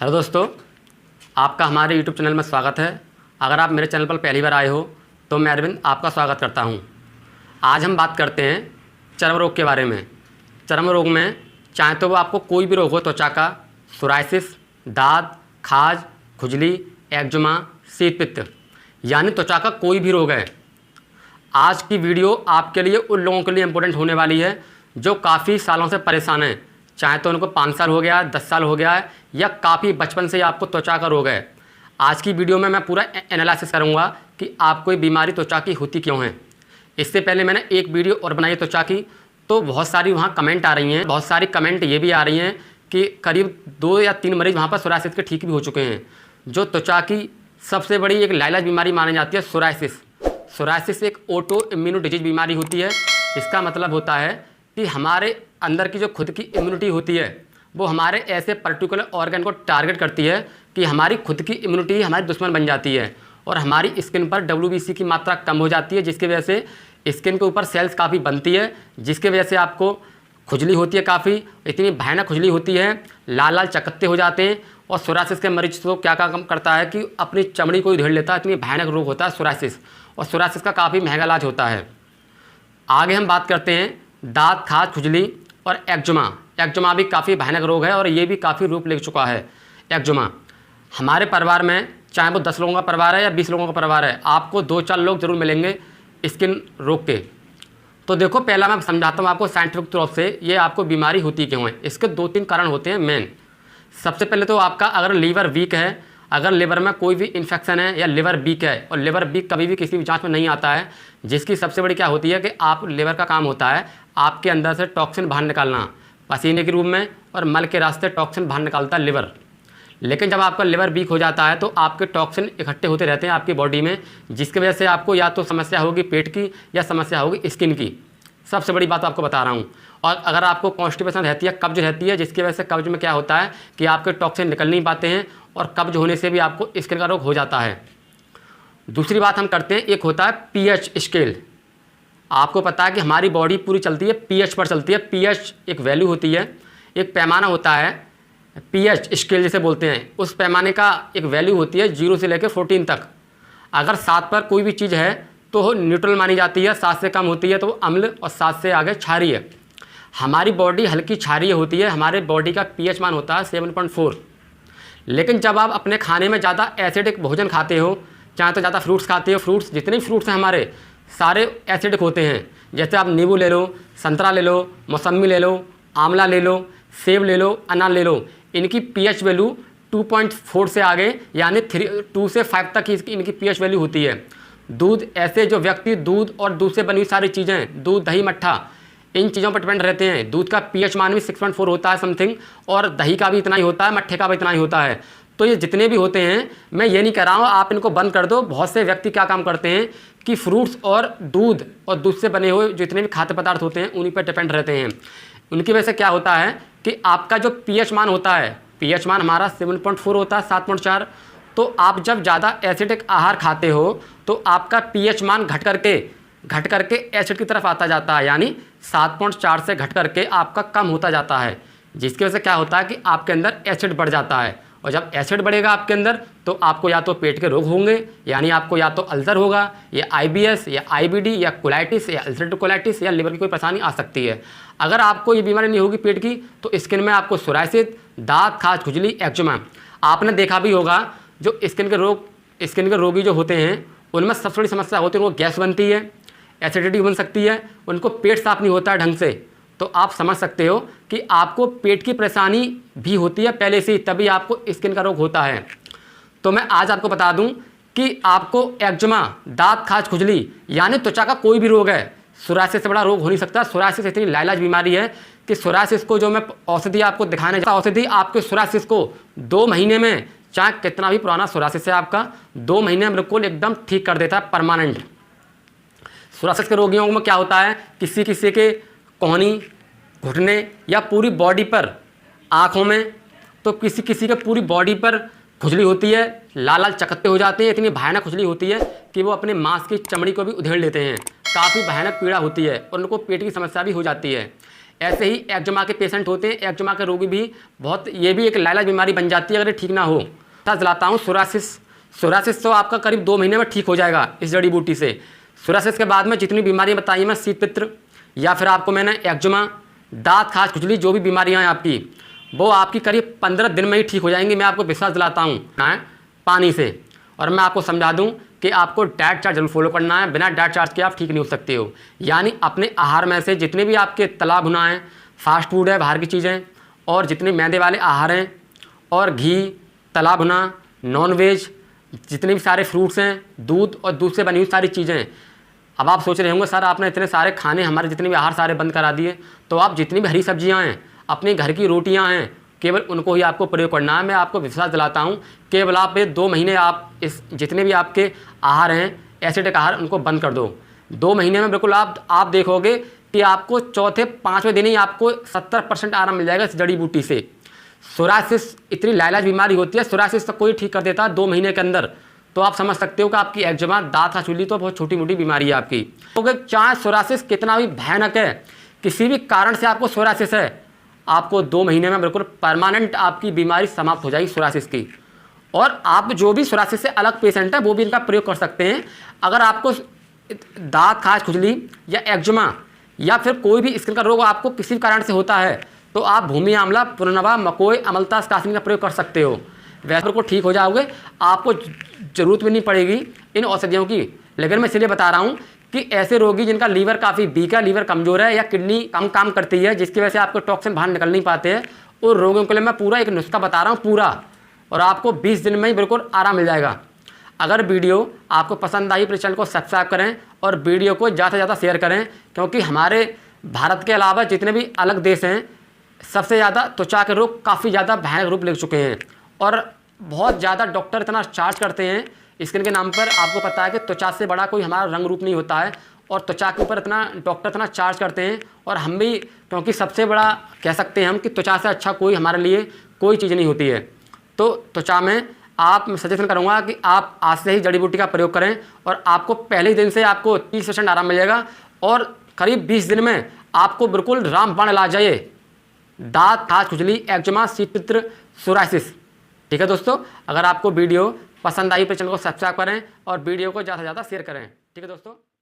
Hello दोस्तों, आपका हमारे YouTube चैनल में स्वागत है। अगर आप मेरे चैनल पर पहली बार आए हो तो मैं अरविंद आपका स्वागत करता हूं। आज हम बात करते हैं चर्म रोग के बारे में। चर्म रोग में चाहे तो वो आपको कोई भी रोग हो, त्वचा का, सोराइसिस, दाद, खाज, खुजली, एक्जिमा, शीत पित्त, यानी त्वचा का कोई भी रोग है। आज की वीडियो आपके लिए उन लोगों के लिए इम्पोर्टेंट होने वाली है जो काफ़ी सालों से परेशान हैं, चाहे तो उनको 5 साल हो गया है, 10 साल हो गया है, या काफ़ी बचपन से ही आपको त्वचा का रोग है। आज की वीडियो में मैं पूरा एनालिसिस करूंगा कि आपको ये बीमारी त्वचा की होती क्यों है। इससे पहले मैंने एक वीडियो और बनाई त्वचा की, तो बहुत सारी वहाँ कमेंट आ रही हैं। बहुत सारी कमेंट ये भी आ रही हैं कि करीब 2 या 3 मरीज़ वहाँ पर सोराइसिस के ठीक भी हो चुके हैं। जो त्वचा की सबसे बड़ी एक लाइलाज बीमारी मानी जाती है सोराइसिस। सोराइसिस एक ऑटो इम्यूनो डिजीज बीमारी होती है। इसका मतलब होता है कि हमारे अंदर की जो खुद की इम्यूनिटी होती है वो हमारे ऐसे पर्टिकुलर ऑर्गन को टारगेट करती है कि हमारी खुद की इम्यूनिटी हमारी दुश्मन बन जाती है और हमारी स्किन पर WBC की मात्रा कम हो जाती है, जिसकी वजह से स्किन के ऊपर सेल्स काफ़ी बनती है, जिसकी वजह से आपको खुजली होती है। काफ़ी इतनी भयानक खुजली होती है, लाल लाल चकत्ते हो जाते हैं। और सोराइसिस के मरीज को क्या काम करता है कि अपनी चमड़ी को उधेड़ लेता है। इतनी भयानक रोग होता है सोराइसिस, और सोराइसिस का काफ़ी महंगा इलाज होता है। आगे हम बात करते हैं दांत, खाज, खुजली और एक्जिमा। एक्जिमा भी काफ़ी भयानक रोग है और ये भी काफ़ी रूप ले चुका है। एक्जिमा हमारे परिवार में, चाहे वो 10 लोगों का परिवार है या 20 लोगों का परिवार है, आपको 2-4 लोग जरूर मिलेंगे स्किन रोग के। तो देखो, पहला मैं समझाता हूँ आपको साइंटिफिक तौर से ये आपको बीमारी होती क्यों है। इसके 2-3 कारण होते हैं मेन। सबसे पहले तो आपका अगर लीवर वीक है, अगर लिवर में कोई भी इन्फेक्शन है या लिवर वीक है, और लिवर वीक कभी भी किसी भी जांच में नहीं आता है, जिसकी सबसे बड़ी क्या होती है कि आप लिवर का काम होता है आपके अंदर से टॉक्सिन बाहर निकालना, पसीने के रूप में और मल के रास्ते टॉक्सिन बाहर निकालता है लिवर। लेकिन जब आपका लिवर वीक हो जाता है तो आपके टॉक्सिन इकट्ठे होते रहते हैं आपकी बॉडी में, जिसकी वजह से आपको या तो समस्या होगी पेट की या समस्या होगी स्किन की। सबसे बड़ी बात आपको बता रहा हूँ। और अगर आपको कॉन्स्टिपेशन रहती है, कब्ज रहती है, जिसकी वजह से कब्ज में क्या होता है कि आपके टॉक्सिन निकल नहीं पाते हैं और कब्ज होने से भी आपको स्किन का रोग हो जाता है। दूसरी बात हम करते हैं, एक होता है पीएच स्केल। आपको पता है कि हमारी बॉडी पूरी चलती है पीएच पर चलती है। पीएच एक वैल्यू होती है, एक पैमाना होता है, पीएच स्केल जिसे बोलते हैं। उस पैमाने का एक वैल्यू होती है 0 से लेकर 14 तक। अगर 7 पर कोई भी चीज़ है तो वो न्यूट्रल मानी जाती है, 7 से कम होती है तो वो अम्ल, और 7 से आगे क्षारीय है। हमारी बॉडी हल्की क्षारीय होती है। हमारे बॉडी का पीएच मान होता है 7.4। लेकिन जब आप अपने खाने में ज़्यादा एसिडिक भोजन खाते हो, चाहे तो ज़्यादा फ्रूट्स खाते हो, फ्रूट्स जितने भी फ्रूट्स हैं हमारे सारे एसिडिक होते हैं। जैसे आप नींबू ले लो, संतरा ले लो, मौसम्मी ले लो, आंवला ले लो, सेब ले लो, अनार ले लो, इनकी पीएच वैल्यू 2.4 से आगे यानी 2 से 5 तक ही इनकी पीएच वैल्यू होती है। दूध, ऐसे जो व्यक्ति दूध और दूध से बनी हुई सारी चीज़ें, दूध, दही, मट्ठा, इन चीज़ों पर डिपेंड रहते हैं। दूध का पीएच मान भी 6.4 होता है समथिंग, और दही का भी इतना ही होता है, मट्ठे का भी इतना ही होता है। तो ये जितने भी होते हैं, मैं ये नहीं कह रहा हूँ आप इनको बंद कर दो। बहुत से व्यक्ति क्या काम करते हैं कि फ्रूट्स और दूध से बने हुए जितने भी खाद्य पदार्थ होते हैं उन्हीं पर डिपेंड रहते हैं। उनकी वजह से क्या होता है कि आपका जो पीएच मान होता है, पीएच मान हमारा 7.4 होता है, 7.4। तो आप जब ज़्यादा एसिडिक आहार खाते हो तो आपका पीएच मान घट करके एसिड की तरफ आता जाता है, यानी 7.4 से घट करके आपका कम होता जाता है, जिसकी वजह से क्या होता है कि आपके अंदर एसिड बढ़ जाता है। और जब एसिड बढ़ेगा आपके अंदर तो आपको या तो पेट के रोग होंगे, यानी आपको या तो अल्सर होगा, या IBS या IBD या कोलाइटिस या अल्सरेटिव कोलाइटिस या लिवर की कोई परेशानी आ सकती है। अगर आपको ये बीमारी नहीं होगी पेट की तो स्किन में आपको सोराइसिस, दांत, खाज, खुजली, एक्जिमा। आपने देखा भी होगा जो स्किन के रोगी जो होते हैं उनमें सबसे बड़ी समस्या होती है, उनको गैस बनती है, एसिडिटी बन सकती है, उनको पेट साफ नहीं होता है ढंग से। तो आप समझ सकते हो कि आपको पेट की परेशानी भी होती है पहले से ही, तभी आपको स्किन का रोग होता है। तो मैं आज आपको बता दूं कि आपको एक्जिमा, दांत, खाज, खुजली, यानी त्वचा का कोई भी रोग है, सोराइसिस से बड़ा रोग हो नहीं सकता। सोराइसिस इतनी लाइलाज बीमारी है कि सोराइसिस को जो मैं औषधि आपको दिखाने जाता हूं, औषधि आपके सोराइसिस को 2 महीने में, चाहे कितना भी पुराना सोराइसिस है आपका, 2 महीने में बिल्कुल एकदम ठीक कर देता है, परमानेंट। सोराइसिस के रोगियों में क्या होता है, किसी किसी के कोहनी, घुटने या पूरी बॉडी पर, आँखों में, तो किसी किसी के पूरी बॉडी पर खुजली होती है, लाल लाल चकत्ते हो जाते हैं। इतनी भयानक खुजली होती है कि वो अपने मांस की चमड़ी को भी उधेड़ लेते हैं। काफ़ी भयानक पीड़ा होती है और उनको पेट की समस्या भी हो जाती है। ऐसे ही एक्जिमा के पेशेंट होते हैं, एक्जिमा के रोगी भी बहुत, ये भी एक लाइलाज बीमारी बन जाती है अगर ये ठीक ना हो। जलाता हूँ सोरासिस। सोरासिस तो आपका करीब 2 महीने में ठीक हो जाएगा इस जड़ी बूटी से। सोरासिस के बाद में जितनी बीमारियाँ बताई मैं, शीत पित्र या फिर आपको मैंने एक्जिमा, दांत खाज खुजली, जो भी बीमारियाँ हैं आपकी, वो आपकी करीब 15 दिन में ही ठीक हो जाएंगी। मैं आपको विश्वास दिलाता हूँ पानी से। और मैं आपको समझा दूँ कि आपको डाइट चार्ट जरूर फॉलो करना है, बिना डाइट चार्ट के आप ठीक नहीं हो सकते हो। यानी अपने आहार में से जितने भी आपके तला भुना है, फास्ट फूड है, बाहर की चीज़ें, और जितने मैदे वाले आहार हैं, और घी, तला भुना, नॉन वेज, जितने भी सारे फ्रूट्स हैं, दूध और दूध से बनी हुई सारी चीज़ें। अब आप सोच रहे होंगे सर आपने इतने सारे खाने, हमारे जितने भी आहार सारे बंद करा दिए, तो आप जितनी भी हरी सब्जियां हैं, अपने घर की रोटियां हैं, केवल उनको ही आपको प्रयोग करना है। मैं आपको विश्वास दिलाता हूं, केवल आप 2 महीने आप इस जितने भी आपके आहार हैं, एसिडिक आहार, उनको बंद कर दो। 2 महीने में बिल्कुल आप देखोगे कि आपको चौथे 5वें दिन ही आपको 70% आराम मिल जाएगा इस जड़ी बूटी से। सोरासिस इतनी लाइलाज बीमारी होती है, सोरासिस तक कोई ठीक कर देता है 2 महीने के अंदर। तो आप समझ सकते हो कि आपकी एक्जिमा, दांत खाजली तो बहुत छोटी मोटी बीमारी है आपकी। तो चाहे सोरासिस कितना भी भयानक है, किसी भी कारण से आपको सोरासिस है, आपको 2 महीने में बिल्कुल परमानेंट आपकी बीमारी समाप्त हो जाएगी सोरासिस की। और आप जो भी सोरासिस से अलग पेशेंट है वो भी इनका प्रयोग कर सकते हैं। अगर आपको दांत खाज खुजली या एक्जिमा या फिर कोई भी स्किन का रोग आपको किसी कारण से होता है, तो आप भूमि आंवला, पुरनवा, मकोई, अमलतास, कासनी का प्रयोग कर सकते हो। वैसे को ठीक हो जाओगे, आपको ज़रूरत भी नहीं पड़ेगी इन औषधियों की। लेकिन मैं इसलिए बता रहा हूँ कि ऐसे रोगी जिनका लीवर काफ़ी वीक है, लीवर कमज़ोर है, या किडनी कम काम करती है, जिसकी वजह से आपको टॉक्सिन बाहर निकल नहीं पाते हैं, उन रोगियों के लिए मैं पूरा एक नुस्खा बता रहा हूँ पूरा, और आपको 20 दिन में ही बिल्कुल आराम मिल जाएगा। अगर वीडियो आपको पसंद आई तो चैनल को सब्सक्राइब करें और वीडियो को ज़्यादा से ज़्यादा शेयर करें, क्योंकि हमारे भारत के अलावा जितने भी अलग देश हैं, सबसे ज़्यादा त्वचा के रोग काफ़ी ज़्यादा भयानक रूप ले चुके हैं। और बहुत ज़्यादा डॉक्टर इतना चार्ज करते हैं स्किन के नाम पर। आपको पता है कि त्वचा से बड़ा कोई हमारा रंग रूप नहीं होता है, और त्वचा के ऊपर इतना डॉक्टर इतना चार्ज करते हैं। और हम भी, क्योंकि सबसे बड़ा कह सकते हैं हम कि त्वचा से अच्छा कोई हमारे लिए कोई चीज़ नहीं होती है। तो त्वचा में आप सजेशन करूँगा कि आप आज से ही जड़ी बूटी का प्रयोग करें, और आपको पहले ही दिन से आपको 30% आराम मिलेगा, और करीब 20 दिन में आपको बिल्कुल रामबाण इलाज है ये दांत खाज खुजली, एक्जिमा, शीत पित्र, सोरासिस। ठीक है दोस्तों, अगर आपको वीडियो पसंद आई तो चैनल को सब्सक्राइब करें और वीडियो को ज़्यादा से ज़्यादा शेयर करें। ठीक है दोस्तों।